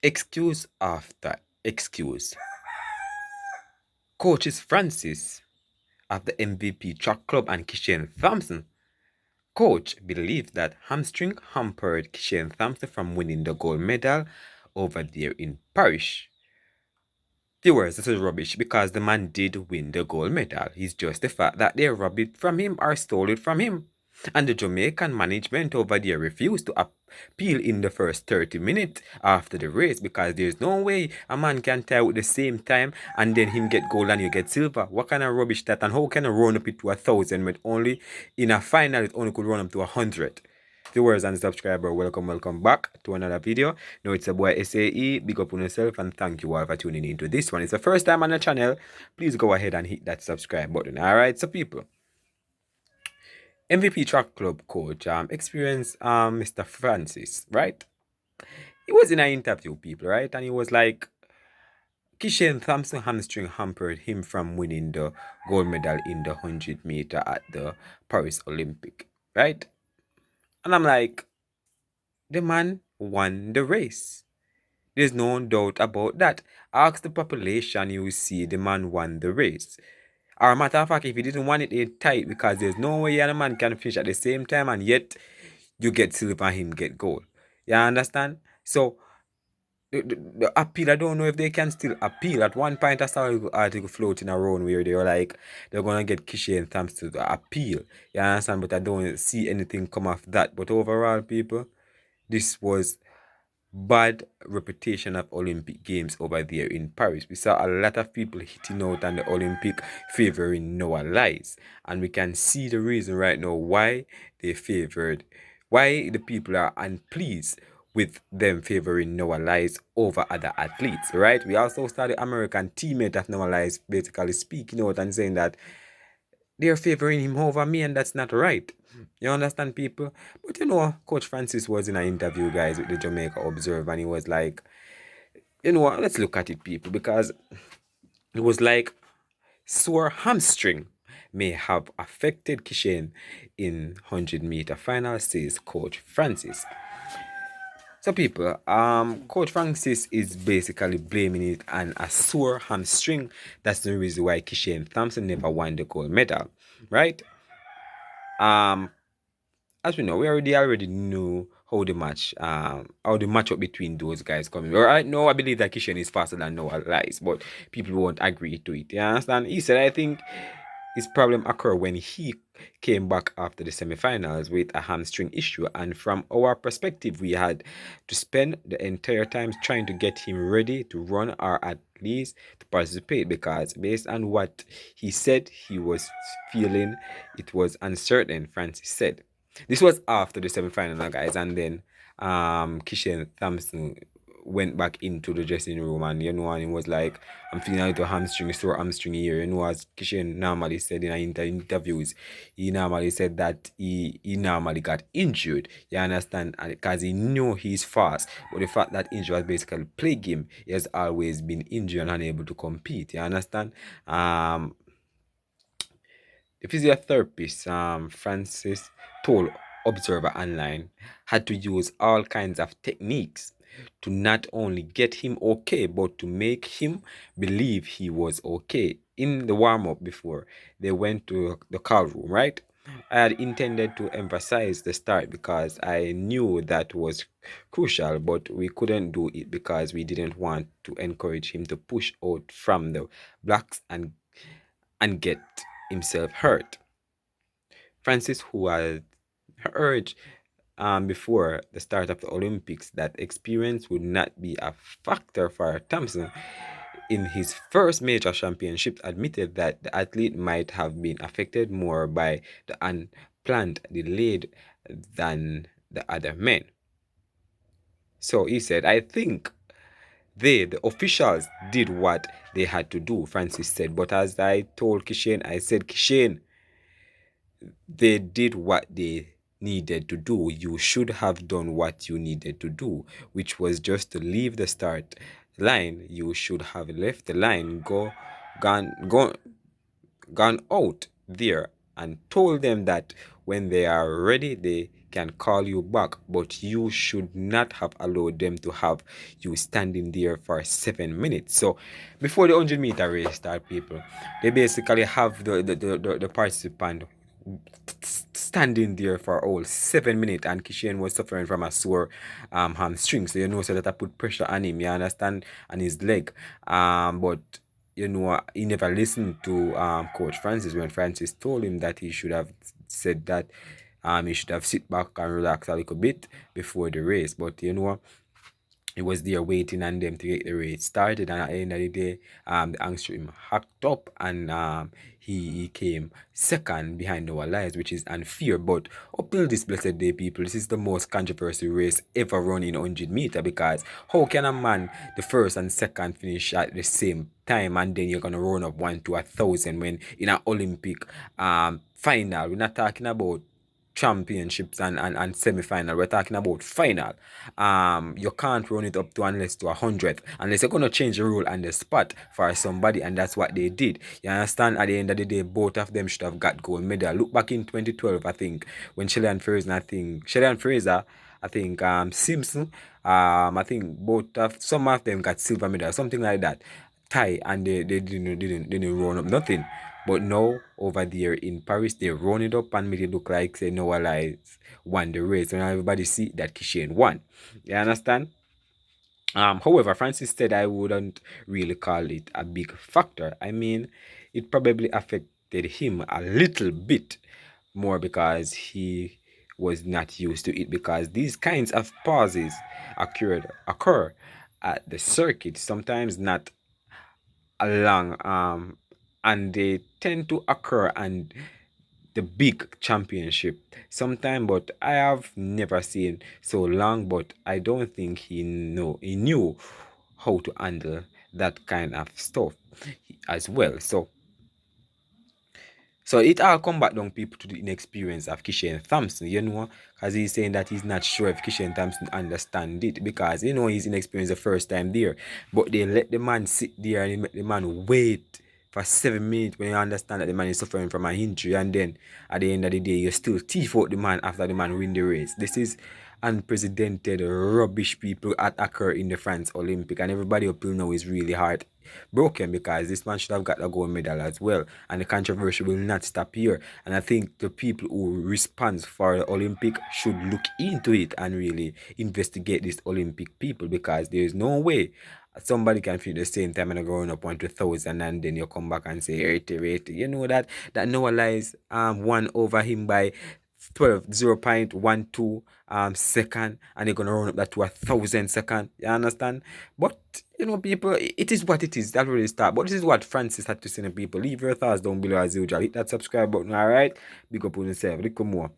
Excuse after excuse. Coaches Francis of the MVP Track Club and Kishane Thompson. Coach believed that hamstring hampered Kishane Thompson from winning the gold medal over there in Paris. Viewers, this is rubbish because the man did win the gold medal. It's just the fact that they robbed it from him or stole it from him. And the Jamaican management over there refused to appeal in the first 30 minutes after the race because there's no way a man can tie with the same time and then him get gold and you get silver. What kind of rubbish that? And how can I run up it to 1,000 when only in a final it only could run up to 100? Viewers and subscriber, welcome back to another video. Now it's a boy SAE, big up on yourself and thank you all for tuning into this one. It's the first time on the channel, please go ahead and hit that subscribe button. Alright, so people, MVP Track Club coach, experienced Mr. Francis, right? He was in an interview, people, right? And he was like, Kishane Thompson hamstring hampered him from winning the gold medal in the 100 meter at the Paris Olympic, right? And I'm like, the man won the race. There's no doubt about that. Ask the population, you will see the man won the race. Or matter of fact, if he didn't want it, it's tight because there's no way the man can finish at the same time and yet you get silver and him get gold. You understand? So the appeal, I don't know if they can still appeal. At one point I saw an article floating around where they were like they're gonna get Kishane Thompson to appeal. You understand? But I don't see anything come of that. But overall, people, this was bad reputation of Olympic Games over there in Paris. We saw a lot of people hitting out on the Olympic favoring Noah Lyles. And we can see the reason right now why they favored, why the people are unpleased with them favoring Noah Lyles over other athletes, right? We also saw the American teammate of Noah Lyles basically speaking out and saying that they're favoring him over me and that's not right. You understand, people? But you know, Coach Francis was in an interview, guys, with the Jamaica Observer, and he was like, you know what, let's look at it, people, because it was like sore hamstring may have affected Kishane in 100-meter final, says Coach Francis. So people, Coach Francis is basically blaming it on a sore hamstring. That's the reason why Kishane Thompson never won the gold medal, right? As we know, we already knew how the matchup between those guys coming. Right now, I believe that Kishane is faster than Noah Lyles, but people won't agree to it. You understand? He said, I think his problem occurred when he came back after the semifinals with a hamstring issue, and from our perspective, we had to spend the entire time trying to get him ready to run or at least to participate, because based on what he said he was feeling, it was uncertain, Francis said. This was after the semifinal, guys, and then Kishane Thompson went back into the dressing room, and you know, and he was like, I'm feeling a little hamstring, sore hamstring here. You know, as Kishane normally said in interviews, he normally said that he normally got injured. You understand? Because he knew he's fast, but the fact that injury has basically plagued him, he has always been injured and unable to compete. You understand? The physiotherapist, Francis, told Observer Online, had to use all kinds of techniques to not only get him okay, but to make him believe he was okay. In the warm-up before they went to the car room, right? I had intended to emphasize the start because I knew that was crucial, but we couldn't do it because we didn't want to encourage him to push out from the blocks and get himself hurt. Francis, who had urged before the start of the Olympics that experience would not be a factor for Thompson in his first major championship, admitted that the athlete might have been affected more by the unplanned delayed than the other men. So he said, I think the officials, did what they had to do, Francis said. But as I told Kishane, I said, Kishane, they did what they needed to do. You should have done what you needed to do, which was just to leave the start line. You should have left the line, gone out there and told them that when they are ready, they can call you back, but you should not have allowed them to have you standing there for 7 minutes. So before the 100-meter race start, people, they basically have the participant standing there for all 7 minutes, and Kishane was suffering from a sore hamstring. So so that I put pressure on him, you understand, on his leg. But he never listened to Coach Francis when Francis told him that he should have said that he should have sit back and relax a little bit before the race. But he was there waiting on them to get the race started, and at the end of the day, the hamstring hacked up, and he came second behind Noah Lyles, which is unfair. But up till this blessed day, people, this is the most controversial race ever run in 100-meter, because how can a man, the first and second, finish at the same time, and then you're gonna run up 1 to 1,000 when in an Olympic final? We're not talking about championships and semi-final. We're talking about final. You can't run it up to unless to 100, unless you're gonna change the rule on the spot for somebody, and that's what they did. You understand? At the end of the day, both of them should have got gold medal. Look back in 2012, I think, when Shelly Fraser, I think Simpson, I think some of them got silver medal, something like that. Tie, and they didn't run up nothing. But now, over there in Paris, they run it up and make it look like, say, Noah Lyles won the race. And everybody see that Kishane won. You understand? However, Francis said I wouldn't really call it a big factor. I mean, it probably affected him a little bit more because he was not used to it, because these kinds of pauses occur at the circuit, sometimes not along, and they tend to occur and the big championship sometime, but I have never seen so long. But I don't think he knew how to handle that kind of stuff as well. So it all come back down, people, to the inexperience of Kishane Thompson, because he's saying that he's not sure if Kishane Thompson understand it, because he's inexperienced the first time there. But they let the man sit there and they make the man wait for 7 minutes when you understand that the man is suffering from an injury, and then at the end of the day you still teeth out the man after the man win the race. This is unprecedented rubbish, people, that occur in the France Olympic, and everybody up till now is really heartbroken, because this man should have got a gold medal as well, and the controversy will not stop here. And I think the people who respond for the Olympic should look into it and really investigate these Olympic people, because there is no way somebody can feel the same time and growing up 1 to 1,000, and then you come back and say 80. That Noah Lyles won over him by 0.12 second, and you're gonna run up that to 1,000 second. You understand? But people, it is what it is. That really start. But this is what Francis had to say to people. Leave your thoughts down below as usual. Hit that subscribe button. Alright? Big up on yourself. Look more.